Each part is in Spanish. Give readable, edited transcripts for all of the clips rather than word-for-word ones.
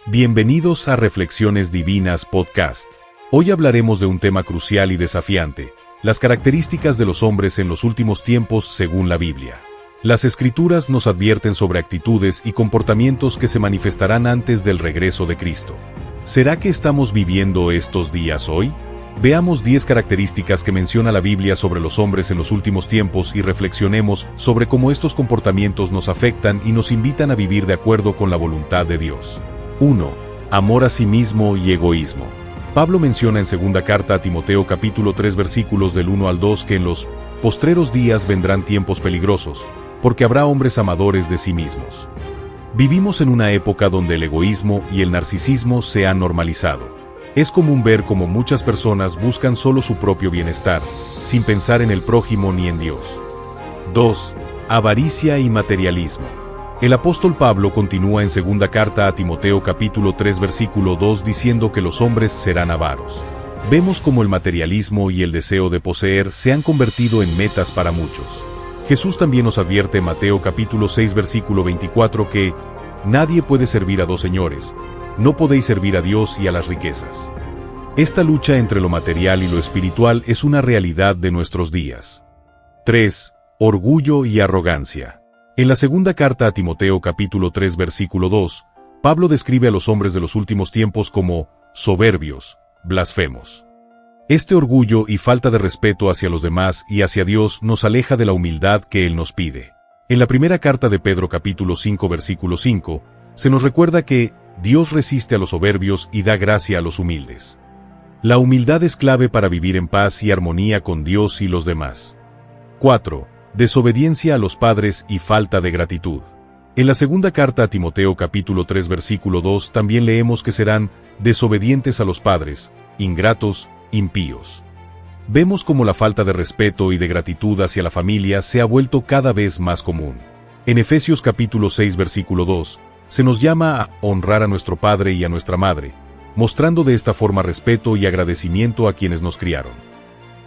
Bienvenidos a Reflexiones Divinas Podcast. Hoy hablaremos de un tema crucial y desafiante, las características de los hombres en los últimos tiempos según la Biblia. Las Escrituras nos advierten sobre actitudes y comportamientos que se manifestarán antes del regreso de Cristo. ¿Será que estamos viviendo estos días hoy? Veamos 10 características que menciona la Biblia sobre los hombres en los últimos tiempos y reflexionemos sobre cómo estos comportamientos nos afectan y nos invitan a vivir de acuerdo con la voluntad de Dios. 1. Amor a sí mismo y egoísmo. Pablo menciona en segunda carta a Timoteo capítulo 3 versículos del 1 al 2 que en los postreros días vendrán tiempos peligrosos, porque habrá hombres amadores de sí mismos. Vivimos en una época donde el egoísmo y el narcisismo se han normalizado. Es común ver cómo muchas personas buscan solo su propio bienestar, sin pensar en el prójimo ni en Dios. 2. Avaricia y materialismo. El apóstol Pablo continúa en segunda carta a Timoteo capítulo 3 versículo 2 diciendo que los hombres serán avaros. Vemos cómo el materialismo y el deseo de poseer se han convertido en metas para muchos. Jesús también nos advierte en Mateo capítulo 6 versículo 24 que nadie puede servir a dos señores, no podéis servir a Dios y a las riquezas. Esta lucha entre lo material y lo espiritual es una realidad de nuestros días. 3. Orgullo y arrogancia. En la segunda carta a Timoteo capítulo 3 versículo 2, Pablo describe a los hombres de los últimos tiempos como soberbios, blasfemos. Este orgullo y falta de respeto hacia los demás y hacia Dios nos aleja de la humildad que Él nos pide. En la primera carta de Pedro capítulo 5 versículo 5, se nos recuerda que Dios resiste a los soberbios y da gracia a los humildes. La humildad es clave para vivir en paz y armonía con Dios y los demás. 4. Desobediencia a los padres y falta de gratitud. En la segunda carta a Timoteo capítulo 3 versículo 2 también leemos que serán desobedientes a los padres, ingratos, impíos. Vemos cómo la falta de respeto y de gratitud hacia la familia se ha vuelto cada vez más común. En Efesios capítulo 6 versículo 2, se nos llama a honrar a nuestro padre y a nuestra madre, mostrando de esta forma respeto y agradecimiento a quienes nos criaron.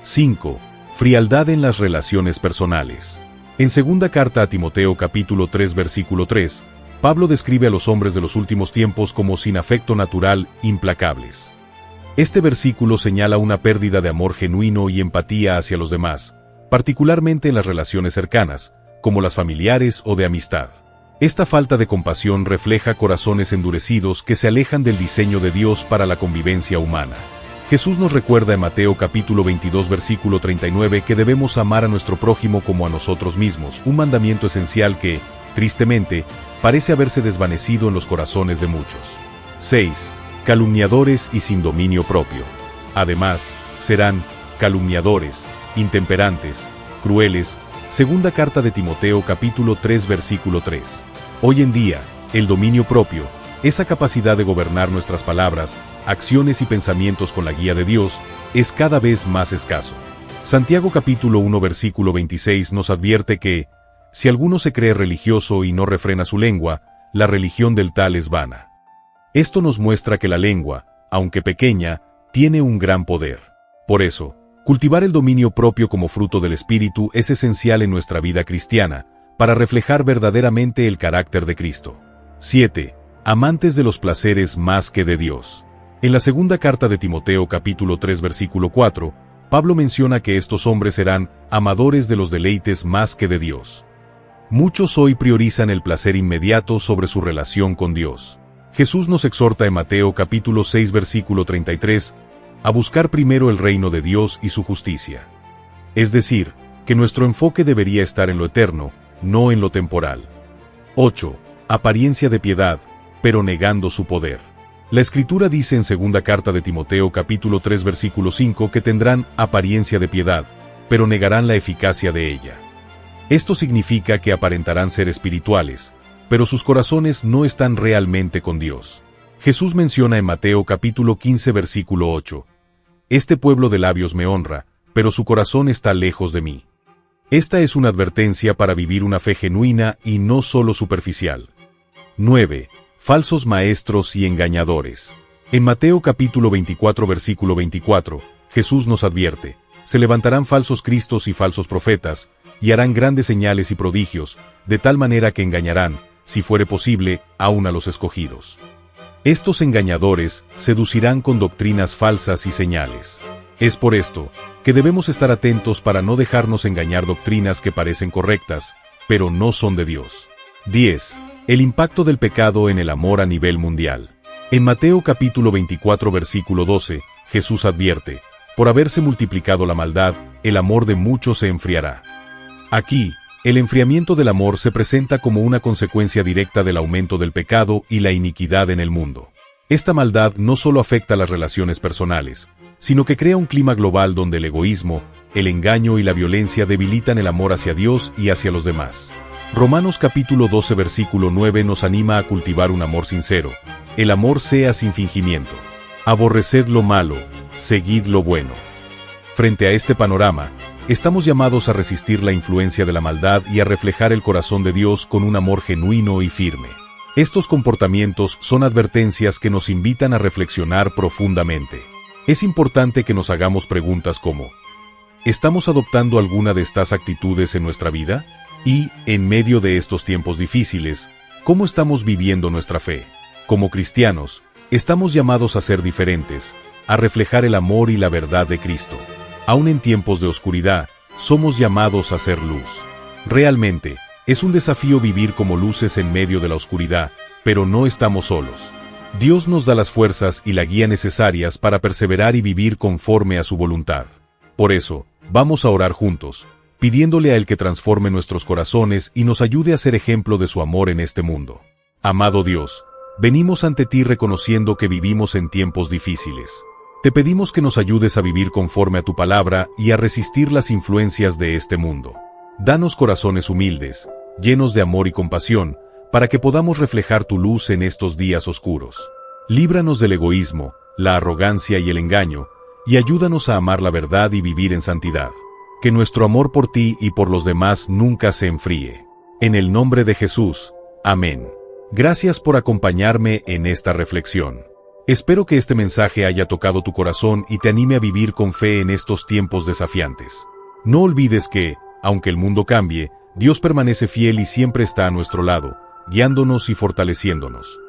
5. Frialdad en las relaciones personales. En segunda carta a Timoteo capítulo 3 versículo 3, Pablo describe a los hombres de los últimos tiempos como sin afecto natural, implacables. Este versículo señala una pérdida de amor genuino y empatía hacia los demás, particularmente en las relaciones cercanas, como las familiares o de amistad. Esta falta de compasión refleja corazones endurecidos que se alejan del diseño de Dios para la convivencia humana. Jesús nos recuerda en Mateo capítulo 22 versículo 39 que debemos amar a nuestro prójimo como a nosotros mismos, un mandamiento esencial que, tristemente, parece haberse desvanecido en los corazones de muchos. 6. Calumniadores y sin dominio propio. Además, serán calumniadores, intemperantes, crueles. Segunda carta de Timoteo capítulo 3 versículo 3. Hoy en día, el dominio propio, esa capacidad de gobernar nuestras palabras, acciones y pensamientos con la guía de Dios, es cada vez más escaso. Santiago capítulo 1 versículo 26 nos advierte que, si alguno se cree religioso y no refrena su lengua, la religión del tal es vana. Esto nos muestra que la lengua, aunque pequeña, tiene un gran poder. Por eso, cultivar el dominio propio como fruto del Espíritu es esencial en nuestra vida cristiana, para reflejar verdaderamente el carácter de Cristo. 7. Amantes de los placeres más que de Dios. En la segunda carta de Timoteo capítulo 3 versículo 4, Pablo menciona que estos hombres serán amadores de los deleites más que de Dios. Muchos hoy priorizan el placer inmediato sobre su relación con Dios. Jesús nos exhorta en Mateo capítulo 6 versículo 33 a buscar primero el reino de Dios y su justicia. Es decir, que nuestro enfoque debería estar en lo eterno, no en lo temporal. 8. Apariencia de piedad, pero negando su poder. La Escritura dice en segunda carta de Timoteo capítulo 3 versículo 5 que tendrán apariencia de piedad, pero negarán la eficacia de ella. Esto significa que aparentarán ser espirituales, pero sus corazones no están realmente con Dios. Jesús menciona en Mateo capítulo 15 versículo 8, «Este pueblo de labios me honra, pero su corazón está lejos de mí». Esta es una advertencia para vivir una fe genuina y no solo superficial. 9. Falsos maestros y engañadores. En Mateo capítulo 24 versículo 24, Jesús nos advierte, «Se levantarán falsos cristos y falsos profetas, y harán grandes señales y prodigios, de tal manera que engañarán, si fuere posible, aun a los escogidos». Estos engañadores seducirán con doctrinas falsas y señales. Es por esto que debemos estar atentos para no dejarnos engañar doctrinas que parecen correctas, pero no son de Dios. 10. El impacto del pecado en el amor a nivel mundial. En Mateo capítulo 24 versículo 12, Jesús advierte: por haberse multiplicado la maldad, el amor de muchos se enfriará. Aquí, el enfriamiento del amor se presenta como una consecuencia directa del aumento del pecado y la iniquidad en el mundo. Esta maldad no solo afecta las relaciones personales, sino que crea un clima global donde el egoísmo, el engaño y la violencia debilitan el amor hacia Dios y hacia los demás. Romanos capítulo 12 versículo 9 nos anima a cultivar un amor sincero. El amor sea sin fingimiento. Aborreced lo malo, seguid lo bueno. Frente a este panorama, estamos llamados a resistir la influencia de la maldad y a reflejar el corazón de Dios con un amor genuino y firme. Estos comportamientos son advertencias que nos invitan a reflexionar profundamente. Es importante que nos hagamos preguntas como: ¿estamos adoptando alguna de estas actitudes en nuestra vida? Y, en medio de estos tiempos difíciles, ¿cómo estamos viviendo nuestra fe? Como cristianos, estamos llamados a ser diferentes, a reflejar el amor y la verdad de Cristo. Aún en tiempos de oscuridad, somos llamados a ser luz. Realmente, es un desafío vivir como luces en medio de la oscuridad, pero no estamos solos. Dios nos da las fuerzas y la guía necesarias para perseverar y vivir conforme a su voluntad. Por eso, vamos a orar juntos, pidiéndole a Él que transforme nuestros corazones y nos ayude a ser ejemplo de su amor en este mundo. Amado Dios, venimos ante ti reconociendo que vivimos en tiempos difíciles. Te pedimos que nos ayudes a vivir conforme a tu palabra y a resistir las influencias de este mundo. Danos corazones humildes, llenos de amor y compasión, para que podamos reflejar tu luz en estos días oscuros. Líbranos del egoísmo, la arrogancia y el engaño, y ayúdanos a amar la verdad y vivir en santidad. Que nuestro amor por ti y por los demás nunca se enfríe. En el nombre de Jesús. Amén. Gracias por acompañarme en esta reflexión. Espero que este mensaje haya tocado tu corazón y te anime a vivir con fe en estos tiempos desafiantes. No olvides que, aunque el mundo cambie, Dios permanece fiel y siempre está a nuestro lado, guiándonos y fortaleciéndonos.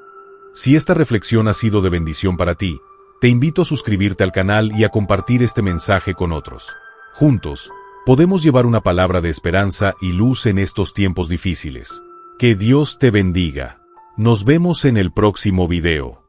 Si esta reflexión ha sido de bendición para ti, te invito a suscribirte al canal y a compartir este mensaje con otros. Juntos, podemos llevar una palabra de esperanza y luz en estos tiempos difíciles. Que Dios te bendiga. Nos vemos en el próximo video.